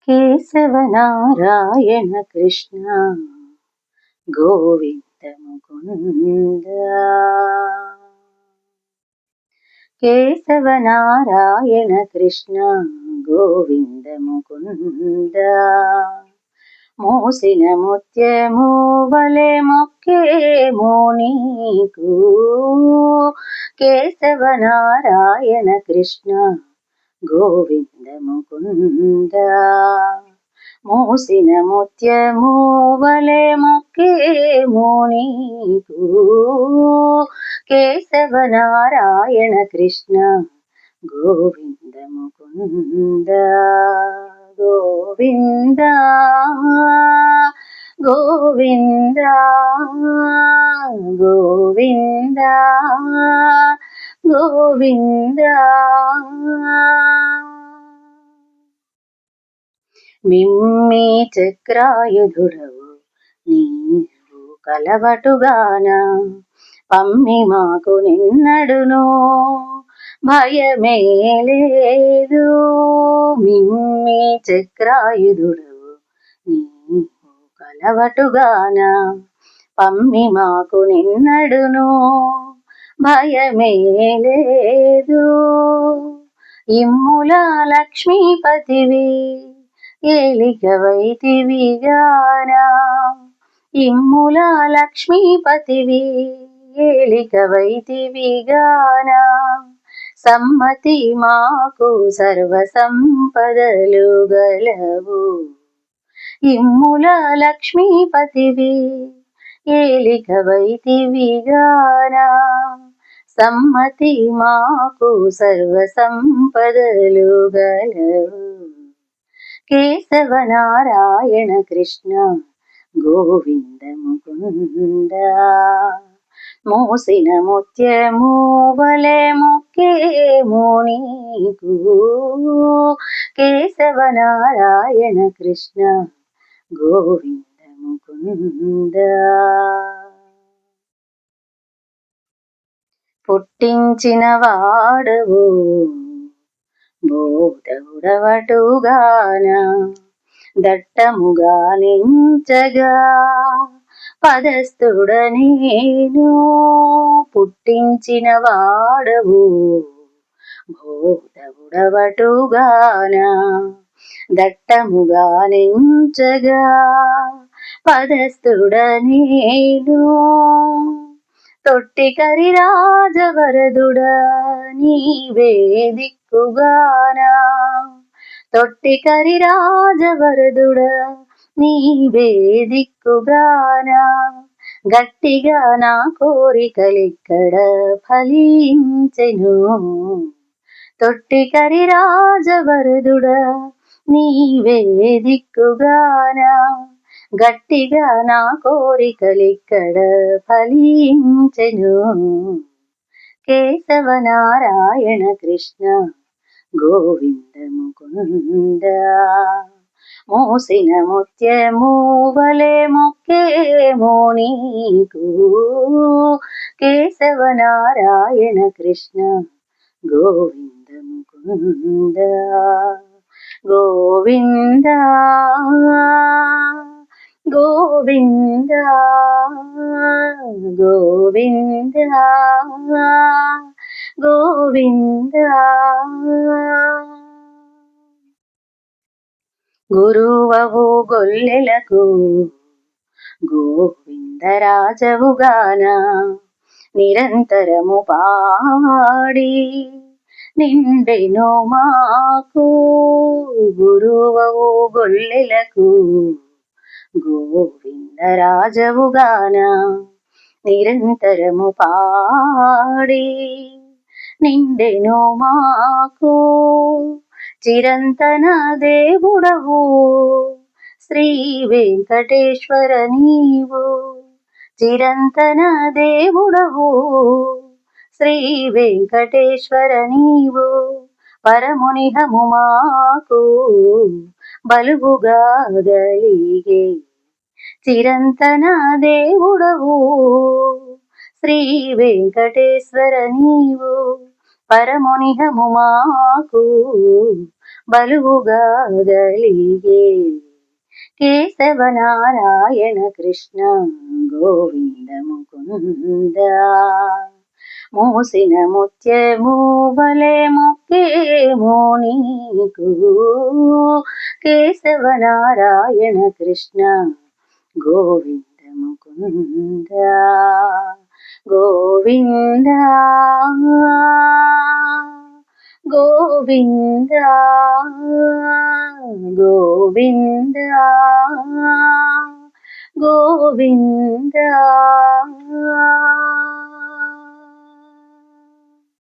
కేశవ నారాయణ కృష్ణ గోవింద ముకుంద. కేశవ నారాయణ కృష్ణ గోవింద ముకుంద. మోసిన ముత్యము వలె మొక్కేమో నీకు కేశవ నారాయణ కృష్ణ గోవింద ముకుంద. మోసిన ముత్యము వలె మొక్కేమో నీకు కేశవ నారాయణ కృష్ణ గోవింద ముకుంద. గోవింద గోవింద గోవింద గోవింద. మిమ్మి చక్రాయుధుడవు నీవు కలవటుగాన పమ్మి మాకు నిన్నడును భయమే లేదు. మిమ్మి చక్రాయుధుడవు నీవు కలవటుగాన పమ్మి మాకు నిన్నడును భయమే లేదు. ఇమ్ముల లక్ష్మీపతివి ఏలికవైతివిగాన ఇమ్ముల లక్ష్మీపతివి ఏలికవైతివిగాన సమ్మతి మాకు సర్వ సంపదలు గలవు. ఇమ్ముల లక్ష్మీపతివి ఏలికవైతివిగాన సమ్మతి మాకు సర్వ సంపదలు గలవు. కేశవ నారాయణ కృష్ణ గోవింద ముకుంద. మోసిన ముత్యము వలె మొక్కేమో నీకు కేశవ నారాయణ కృష్ణ గోవింద ముకుంద. పుట్టించిన వాడవు బోధవుడవటుగాన దట్టముగా నించగా పదస్థుడ నేను. పుట్టించిన వాడవు బోధవుడవటుగాన దట్టముగా నించగా పదస్థుడ నేను. తొట్టికరి రాజవరదుడ నీవే దిక్కుగాన తొట్టికరి రాజవరదుడ నీవే దిక్కుగాన గట్టిగా నా కోరికలిక్కడ ఫలించెను. తొట్టికరి రాజవరదుడ నీవే దిక్కుగాన గట్టిగా నా కోరికలిక్కడ ఫలించెను. కేశవ నారాయణ కృష్ణ గోవింద ముకుంద. మోసిన ముత్యము వలె మొక్కేమో నీకు కేశవ నారాయణ కృష్ణ గోవింద ముకుంద. గోవింద గోవింద గోవింద గోవింద. గురువవు గొల్లెలకు గోవిందరాజవుగాన నిరంతరము పాడి నిండెను మాకు. గురువవు గొల్లెలకు గోవిందరాజవుగాన నిరంతరము పాడి నిండెను మాకు. చిరంతన దేవుడవు శ్రీ వెంకటేశ్వర నీవు. చిరంతన దేవుడవు శ్రీ వెంకటేశ్వర నీవు. పరమునిహము మాకు బలువుగా గలిగే చిరంతన దేవుడవు శ్రీ వెంకటేశ్వర నీవు. పరమునిహము మాకు బలువుగా గలిగే కేశవ నారాయణ కృష్ణ గోవింద ముకుంద మూసిన ముత్యము వలె మొక్కేమో నీకు కేశవ నారాయణ కృష్ణ గోవింద ముకుంద గోవింద గోవింద గోవింద గోవింద